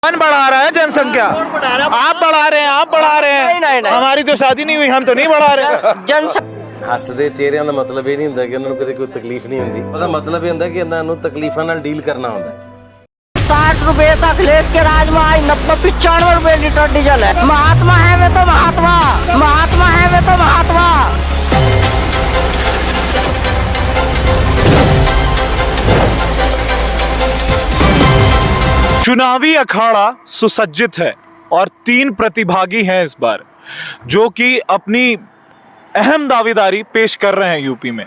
कौन बढ़ा रहा है जनसंख्या? आप बढ़ा रहे हैं, आप बढ़ा रहे हैं। नहीं। हमारी तो शादी नहीं हुई, हम तो नहीं बढ़ा रहे। ਹੱਸਦੇ ਚਿਹਰਿਆਂ ਦਾ ਮਤਲਬ ਇਹ ਨਹੀਂ ਹੁੰਦਾ ਕਿ ਉਹਨਾਂ ਨੂੰ ਕਦੇ ਕੋਈ ਤਕਲੀਫ ਨਹੀਂ ਹੁੰਦੀ। ਉਹਦਾ ਮਤਲਬ ਇਹ ਹੁੰਦਾ ਕਿ ਇਹਨਾਂ ਨੂੰ ਤਕਲੀਫਾਂ ਨਾਲ ਡੀਲ ਕਰਨਾ ਹੁੰਦਾ। 60 रुपए तक अखिलेश के राज में आज 90-95 रुपए लीटर डीजल है। महात्मा है वे तो महात्मा, महात्मा है वे तो महात्मा। चुनावी अखाड़ा सुसज्जित है और 3 प्रतिभागी हैं इस बार, जो कि अपनी अहम दावेदारी पेश कर रहे हैं यूपी में।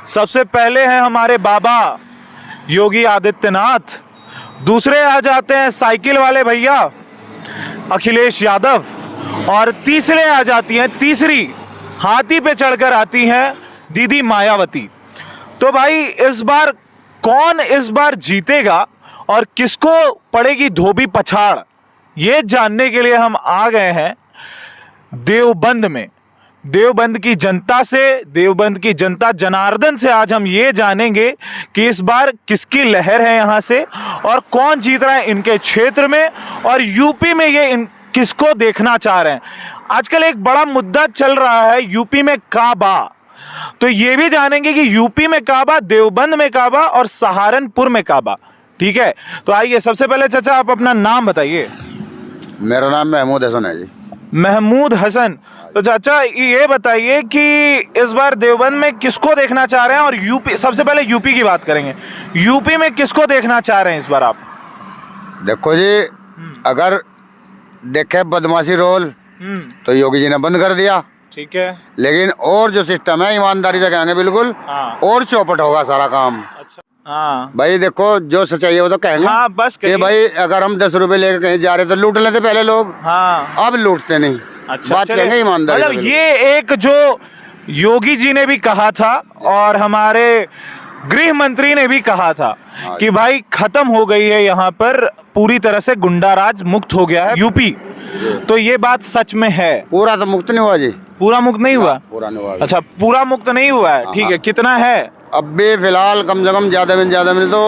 सबसे पहले हैं हमारे बाबा योगी आदित्यनाथ, दूसरे आ जाते हैं साइकिल वाले भैया अखिलेश यादव, और तीसरे आ जाती हैं, तीसरी हाथी पे चढ़कर आती हैं दीदी मायावती। तो भाई इस बार कौन इस बार जीतेगा और किसको पड़ेगी धोबी पछाड़, ये जानने के लिए हम आ गए हैं देवबंद में। देवबंद की जनता से, देवबंद की जनता जनार्दन से आज हम ये जानेंगे कि इस बार किसकी लहर है यहाँ से और कौन जीत रहा है इनके क्षेत्र में, और यूपी में ये किसको देखना चाह रहे हैं। आजकल एक बड़ा मुद्दा चल रहा है यूपी में काबा, तो ये भी जानेंगे कि यूपी में काबा, देवबंद में काबा और सहारनपुर में काबा। ठीक है, तो आइए सबसे पहले चाचा आप अपना नाम बताइए। मेरा नाम महमूद हसन है जी। महमूद हसन। तो चाचा ये बताइए कि इस बार देवबंद में किसको देखना चाह रहे हैं, और यूपी, सबसे पहले यूपी की बात करेंगे, यूपी में किसको देखना चाह रहे हैं इस बार आप? देखो जी, अगर देखे बदमाशी रोल तो योगी जी ने बंद कर दिया, ठीक है, लेकिन और जो सिस्टम है ईमानदारी से कहेंगे बिल्कुल, हाँ, और चौपट होगा सारा काम। अच्छा, हाँ भाई देखो जो सच्चाई है वो तो कहेंगे, हाँ बस कि भाई अगर हम 10 रुपए लेकर कहीं जा रहे तो लूट लेते पहले लोग, हाँ अब लूटते नहीं। अच्छा, बात कहेंगे ईमानदारी मतलब से। ये एक जो योगी जी ने भी कहा था और हमारे गृह मंत्री ने भी कहा था कि भाई खत्म हो गई है यहाँ पर पूरी तरह से गुंडा राज, मुक्त हो गया है यूपी, तो ये बात सच में है? पूरा तो मुक्त नहीं हुआ जी। पूरा मुक्त नहीं हुआ? पूरा नहीं हुआ। अच्छा, पूरा मुक्त नहीं हुआ है, ठीक है। कितना है अब भी फिलहाल कम से कम ज्यादा में तो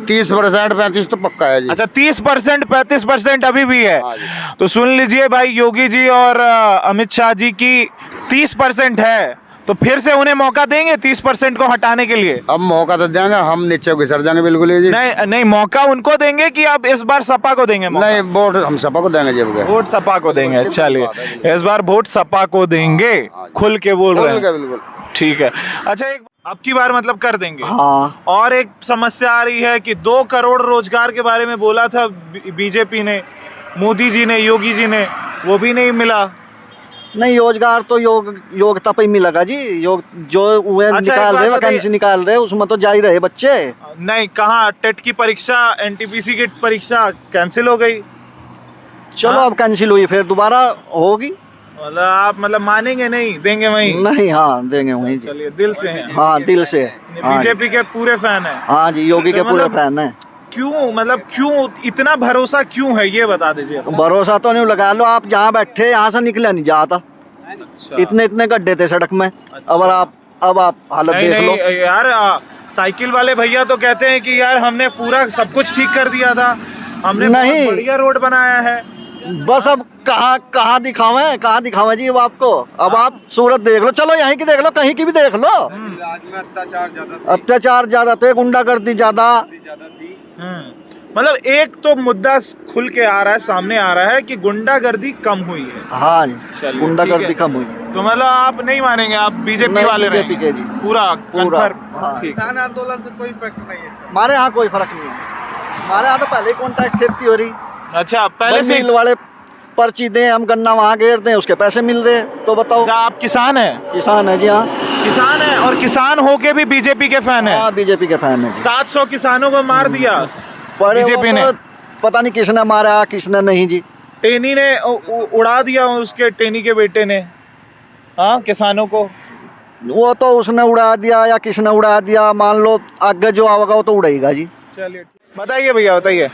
30% 35 तो पक्का है जी। अच्छा, 30% 35% अभी भी है। हाँ तो सुन लीजिए भाई, योगी जी और अमित शाह जी की 30% है, तो फिर से उन्हें मौका देंगे 30% को हटाने के लिए? अब मौका तो देंगे, हम नीचे घिसर जाएंगे बिल्कुल ही जी। नहीं, मौका उनको देंगे कि अब इस बार सपा को देंगे मौका? नहीं, वोट हम सपा को देंगे जी। वोट सपा को देंगे। चलिए, इस बार वोट सपा को देंगे, खुल के बोल रहे हैं। बिल्कुल ठीक है। अच्छा, एक अब की बार मतलब कर देंगे। हाँ। और एक समस्या आ रही है कि 2 करोड़ रोजगार के बारे में बोला था बीजेपी ने, मोदी जी ने, योगी जी ने, वो भी नहीं मिला। नहीं, रोजगार तो योग्यता पे ही मिलेगा जी। जो हुए अच्छा, निकाल रहे, वैकेंसी निकाल रहे, उसमें तो जा ही रहे बच्चे। नहीं, कहाँ टेट की परीक्षा, एनटीपीसी की परीक्षा कैंसिल हो गई। चलो हाँ? अब कैंसिल हुई, फिर दोबारा होगी। मतलब आप मानेंगे नहीं, देंगे वहीं? नहीं, हाँ देंगे वहीं जी। चलिए, दिल से हैं। हाँ दिल से। बीजेपी के पूरे फैन है? हाँ जी, योगी के पूरे मतलब फैन है। क्यों इतना भरोसा क्यों है, ये बता दीजिए। भरोसा तो नहीं, लगा लो आप जहाँ बैठे, यहाँ से निकला नहीं जाता। अच्छा। इतने गड्ढे थे सड़क में। अब आप हालत देख लो यार। साइकिल वाले भैया तो कहते हैं कि यार हमने पूरा सब कुछ ठीक कर दिया था, हमने नहीं, बहुत बढ़िया रोड बनाया है। बस अब कहाँ दिखावे जी अब आपको। अब आप सूरत देख लो, चलो यहीं की देख लो, कहीं की भी देख लो। आज में अत्याचार ज्यादा थे, गुंडागर्दी ज्यादा। मतलब एक तो मुद्दा खुल के आ रहा है, सामने आ रहा है कि गुंडागर्दी कम हुई है। हाँ चलिए, गुंडागर्दी कम हुई। तो मतलब आप नहीं मानेंगे, आप बीजेपी वाले बीजेपी के जी, पूरा हाँ। किसान आंदोलन से कोई इफेक्ट नहीं है हमारे यहाँ कोई फर्क नहीं है। हमारे यहाँ तो पहले ही कॉन्ट्रैक्ट खेती हो रही। अच्छा, पहले से मिल वाले पर्ची दें, हम गन्ना वहाँ घेर दें, उसके पैसे मिल रहे। तो बताओ, आप किसान हैं? किसान है जी। हाँ, किसान है, और किसान होके भी बीजेपी के फैन है? हाँ बीजेपी के फैन है। 700 किसानों को मार दिया बीजेपी ने। पता नहीं किसने मारा, किसने नहीं जी। टेनी ने उड़ा दिया, उसके टेनी के बेटे ने, हाँ, किसानों को। वो तो उसने उड़ा दिया या किसने उड़ा दिया, मान लो आगे जो आएगा वो तो उड़ेगा जी। चलिए, बताइए भैया, बताइए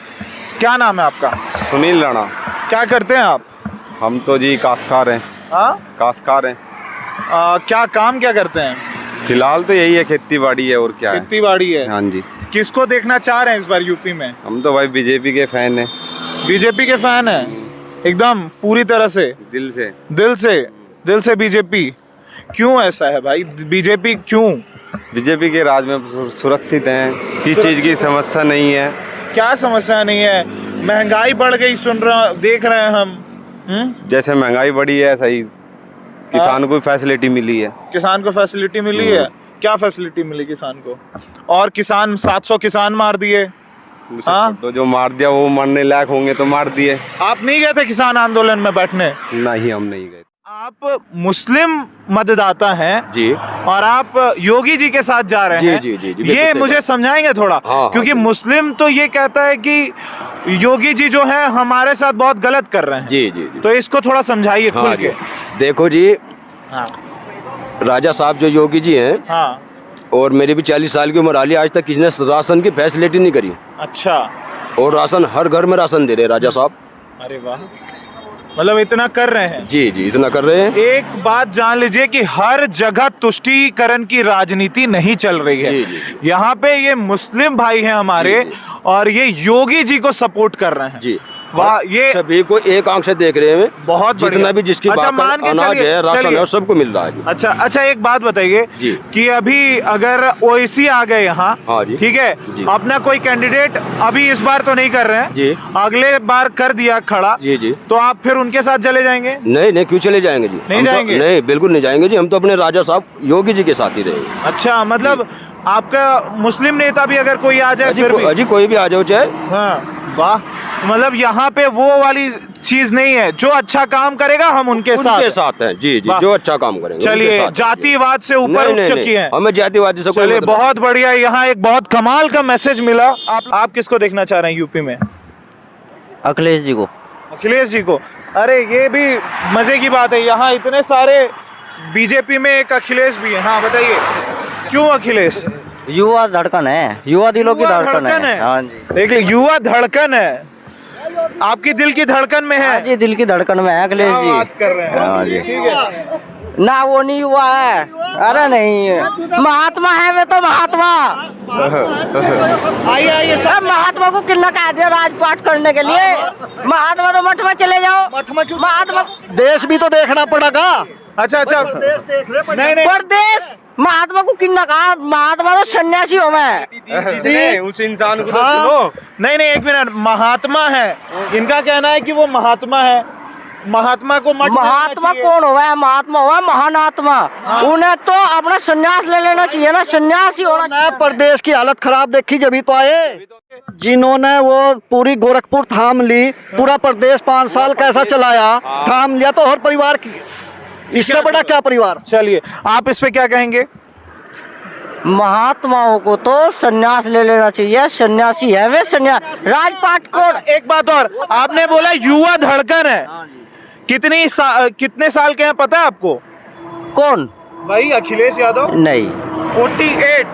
क्या नाम है आपका? सुनील राणा। क्या करते हैं आप? हम तो जी काश्तकार हैं। हाँ, काश्तकार हैं। क्या काम क्या करते हैं? फिलहाल तो यही है, खेती बाड़ी है, और क्या है। खेती बाड़ी है। हाँ जी। किसको देखना चाह रहे हैं इस बार यूपी में? हम तो भाई बीजेपी के फैन हैं। बीजेपी के फैन है एकदम पूरी तरह से, दिल से। दिल से बीजेपी। क्यों ऐसा है भाई, बीजेपी क्यों? बीजेपी के राज में सुरक्षित हैं, किसी चीज की समस्या नहीं है। क्या समस्या नहीं है? महंगाई बढ़ गई, देख रहे हैं हम। जैसे महंगाई बढ़ी है सही किसान को फैसिलिटी मिली है। किसान को फैसिलिटी मिली है? क्या फैसिलिटी मिली किसान को? और किसान 700 किसान मार दिए। हाँ? तो जो मार दिया वो मरने लायक होंगे तो मार दिए। आप नहीं गए थे किसान आंदोलन में बैठने? नहीं, हम नहीं गए। आप मुस्लिम मतदाता हैं जी और आप योगी जी के साथ जा रहे हैं। जी, बिल्कुल ये सही मुझे बात। समझाएंगे थोड़ा? हाँ, क्योंकि बिल्कुल। मुस्लिम तो ये कहता है कि योगी जी जो है हमारे साथ बहुत गलत कर रहे हैं। जी तो इसको थोड़ा समझाइए खुल हाँ के। जी। देखो जी, हाँ राजा साहब जो योगी जी हैं, हाँ। और मेरी भी 40 साल की उम्र आ रही, आज तक किसी ने राशन की फैसिलिटी नहीं करी। अच्छा। और राशन हर घर में राशन दे रहे राजा साहब। अरे वाह, मतलब इतना कर रहे हैं। जी इतना कर रहे हैं। एक बात जान लीजिए कि हर जगह तुष्टीकरण की राजनीति नहीं चल रही है। जी। यहाँ पे ये मुस्लिम भाई हैं हमारे जी। और ये योगी जी को सपोर्ट कर रहे हैं। जी वाह, ये सभी को एक आंख से देख रहे हैं। बहुत जितना बढ़िया। भी जिसकी अच्छा, बात मान के अनाज चलिए, है, राशन चलिए। है, सबको मिल रहा है जी। अच्छा, एक बात बताइए जी। कि अभी अगर ओवैसी आ गए यहाँ, हाँ जी। ठीक है, जी। अपना कोई कैंडिडेट अभी इस बार तो नहीं कर रहे हैं जी। अगले बार कर दिया खड़ा, जी तो आप फिर उनके साथ चले जाएंगे? नहीं, क्यों चले जाएंगे जी? नहीं हम तो- जाएंगे? नहीं, बिल्कुल नहीं जाएंगे जी। हम तो अपने राजा साहब योगी जी के साथ ही रहेंगे। अच्छा, मतलब आपका मुस्लिम नेता भी अगर कोई आ जाए अजी, फिर भी? अजी कोई भी आ जाओ चाहे। हाँ, वाह, मतलब यहाँ पे वो वाली चीज नहीं है, जो अच्छा काम करेगा हम उनके साथ हैं। जी वाह। जो अच्छा काम करेंगे उनके चलिए, साथ हैं। जातिवाद से ऊपर नहीं, उठ नहीं, चुकी है। हमें जातिवाद से कोई चलिए, मतलब बहुत बढ़िया। यहाँ एक बहुत कमाल का मैसेज मिला। आप किसको देखना चाह रहे हैं यूपी में? अखिलेश जी को। अखिलेश जी को? अरे ये भी मजे की बात है, यहाँ इतने सारे बीजेपी में एक अखिलेश भी है। हाँ बताइए, क्यों अखिलेश? युवा धड़कन है, युवा दिलों की युवा धड़कन धड़कन है। है। हाँ जी, देख ली, युवा धड़कन है। आपकी दिल की धड़कन में हाँ है। जी, दिल की धड़कन में है अखिलेश क्या जी। बात कर रहे हैं? हाँ जी। ठीक है। ना वो नहीं हुआ है। अरे नहीं, महात्मा है वे तो महात्मा। आइए अरे महात्मा को कितना कह दिया राजपाट करने के लिए? महात्मा तो मठ में चले जाओ। महात्मा देश भी तो देखना पड़ेगा। अच्छा, नहीं, प्रदेश महात्मा को कितना कहा? महात्मा तो सन्यासी हो मैं। उस इंसान को हाँ। तो चुनो। नहीं, एक मिनट। महात्मा है, इनका कहना है कि वो महात्मा है। महात्मा को मठ में महात्मा रहना चाहिए। कौन हुआ है? महात्मा हुआ है महान आत्मा। उन्हें तो अपना संन्यास ले लेना चाहिए ना, सन्यासी होना चाहिए। प्रदेश की हालत खराब देखी जब ही तो आए, जिन्होंने वो पूरी गोरखपुर थाम ली, पूरा प्रदेश 5 साल कैसा चलाया, थाम लिया तो हर परिवार की, इससे बड़ा क्या परिवार? चलिए, आप इस पे क्या कहेंगे? महात्माओं को तो सन्यास ले लेना चाहिए, सन्यासी है वे। सन्यास राजपाट को। एक बात और, आपने बोला युवा धड़कन है। कितने साल के हैं पता है आपको? कौन? भाई अखिलेश यादव। नहीं, 48।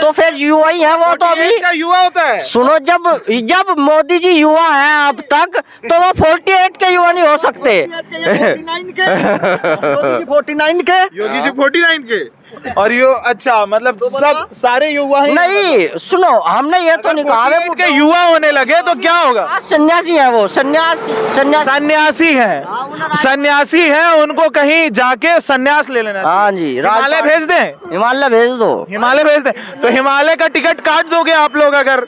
तो फिर युवा ही है वो तो। अभी 48 का युवा होता है? सुनो, जब मोदी जी युवा हैं अब तक, तो वो 48 के युवा नहीं हो सकते। 49 के योगी जी 49 के और अच्छा, मतलब सब सारे युवा ही? नहीं, सुनो, हमने ये तो नहीं कहा 48 के युवा होने लगे तो क्या होगा? सन्यासी है वो, सन्यासी है। सन्यासी है, उनको कहीं जाके सन्यास ले लेना चाहिए। हाँ जी, हिमालय भेज दें? हिमालय भेज दो। हिमालय भेज दें तो हिमालय का टिकट काट दोगे आप लोग? अगर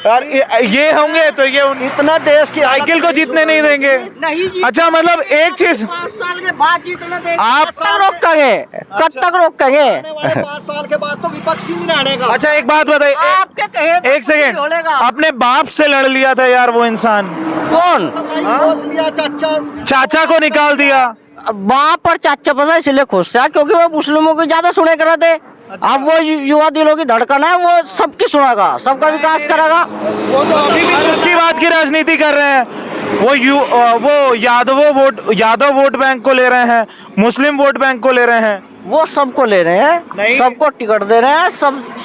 यार ये होंगे तो ये इतना देश की साइकिल को जीतने नहीं देंगे। नहीं जी। अच्छा, मतलब एक चीज, 5 साल के बाद जीतना देंगे। आप- कब तक रोकेंगे? कब तक रोकेंगे? 5 साल के बाद तो विपक्षी नहीं रहने का। अच्छा एक बात बताइए, आपके कहे तो एक सेकेंड, नहीं होलेगा। अपने बाप से लड़ लिया था यार वो इंसान, कौन? सोच लिया चाचा, चाचा को निकाल दिया। बाप और चाचा पता है इसलिए खुश है क्योंकि वो मुस्लिमों की ज्यादा सुने कर रहे थे। अब वो युवा दिलों की धड़कन है, वो सबकी सुनेगा, सबका विकास करेगा। वो तो अभी भी तुष्टिवाद की राजनीति कर रहे हैं। वो यादव वोट बैंक को ले रहे हैं, मुस्लिम वोट बैंक को ले रहे हैं। वो सबको ले रहे नहीं। हैं, सबको टिकट दे रहे हैं,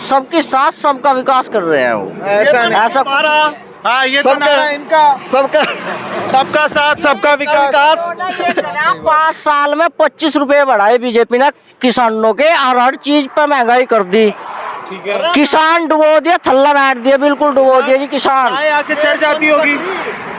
सबके साथ सबका विकास कर रहे हैं वो। ऐसा नहीं। ऐसा हाँ, ये तो सबका- नारा इनका, सबका साथ सबका विकास। 5 साल में 25 रुपए बढ़ाए बीजेपी ने किसानों के, और हर चीज पे महंगाई कर दी। ठीक है, किसान डुबो दिया, थल्ला बैठ दिया, बिल्कुल डुबो दिया जी किसान। चाय आके चढ़ जाती होगी।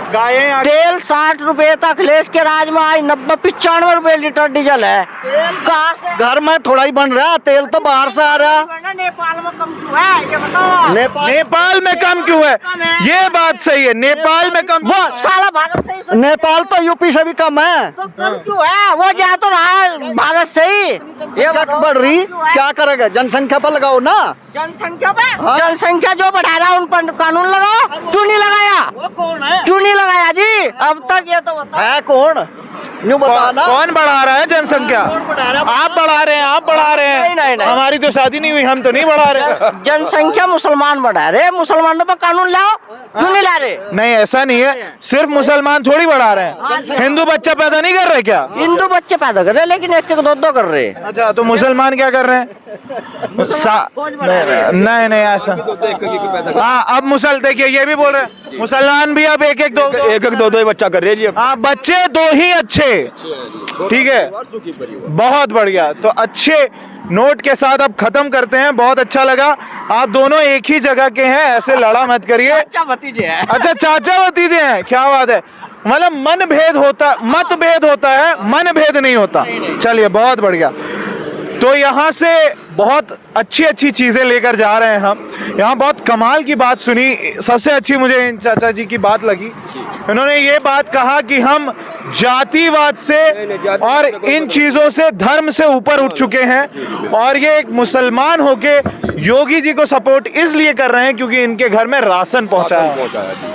गायें तेल 60 रुपए तक, अखिलेश के राज में आज 90-95 रुपए लीटर डीजल है। कहाँ से? घर में थोड़ा ही बन रहा, तेल तो बाहर से आ रहा। नेपाल में कम क्यों है ये बताओ? नेपाल में कम क्यों है? ये बात सही है, नेपाल में कम। वो साला भारत से ही नेपाल तो यूपी से भी कम है। तो कम क्यों है? वो जा तो रहा है भारत से ही। ये क्या बढ़ रही, क्या करेगा? जनसंख्या पर लगाओ ना। जनसंख्या पे जनसंख्या जो बढ़ा रहा है उन पर कानून लगाओ। क्यों नहीं लगाया? वो कौन है? क्यों नहीं लगाया जी अब तक? ये तो बताओ है कौन? न्यू बताना। कौन बढ़ा रहा है जनसंख्या? आप बढ़ा रहे हैं, आप बढ़ा रहे हैं। नहीं। हमारी तो शादी नहीं हुई, हम तो नहीं बढ़ा रहे। जनसंख्या मुसलमान बढ़ा रहे, मुसलमानों पर कानून लाओ। क्यों नहीं ला रहे? नहीं, ऐसा नहीं है, सिर्फ मुसलमान थोड़ी बढ़ा रहे हैं, हिंदू बच्चा पैदा नहीं कर रहे क्या? हिंदू बच्चे पैदा कर रहे हैं, लेकिन एक दो कर रहे हैं। अच्छा, तो मुसलमान क्या कर रहे हैं? नहीं ऐसा। हाँ, अब देखिए ये भी बोल रहे हैं, मुसलमान भी अब एक दो ही बच्चा कर रहे हैं जी। हाँ, बच्चे दो ही अच्छे, ठीक है, बहुत बढ़िया। तो अच्छे नोट के साथ अब खत्म करते हैं। बहुत अच्छा लगा, आप दोनों एक ही जगह के हैं, ऐसे लड़ा मत करिए। चाचा भतीजे हैं। अच्छा, चाचा भतीजे हैं, क्या बात है। मतलब मतभेद होता है, मन भेद नहीं होता। चलिए, बहुत बढ़िया। तो यहाँ से बहुत अच्छी चीज़ें लेकर जा रहे हैं हम। यहाँ बहुत कमाल की बात सुनी, सबसे अच्छी मुझे इन चाचा जी की बात लगी। इन्होंने ये बात कहा कि हम जातिवाद से और इन चीज़ों से, धर्म से ऊपर उठ चुके हैं, और ये एक मुसलमान होके योगी जी को सपोर्ट इसलिए कर रहे हैं क्योंकि इनके घर में राशन पहुंचा है।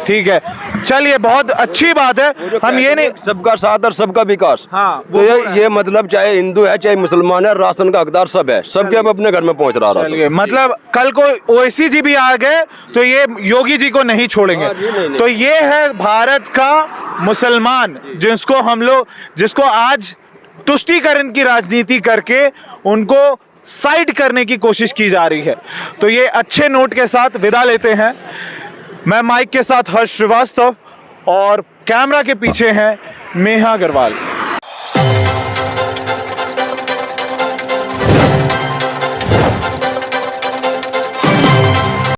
ठीक है, चलिए, बहुत अच्छी बात है। हम ये नहीं, सबका साथ और सबका विकास। हाँ, तो ये मतलब चाहे हिंदू है चाहे मुसलमान है, राशन का हकदार सब है, सबके अब अपने घर में पहुंच रहा है। चलिए, मतलब कल को ओवैसी जी भी आ गए तो ये योगी जी को नहीं छोड़ेंगे। नहीं। तो ये है भारत का मुसलमान, जिसको आज तुष्टीकरण की राजनीति करके उनको साइड करने की कोशिश की जा रही है। तो ये अच्छे नोट के साथ विदा लेते हैं। मैं माइक के साथ हर्ष श्रीवास्तव और कैमरा के पीछे हैं मेहा अग्रवाल।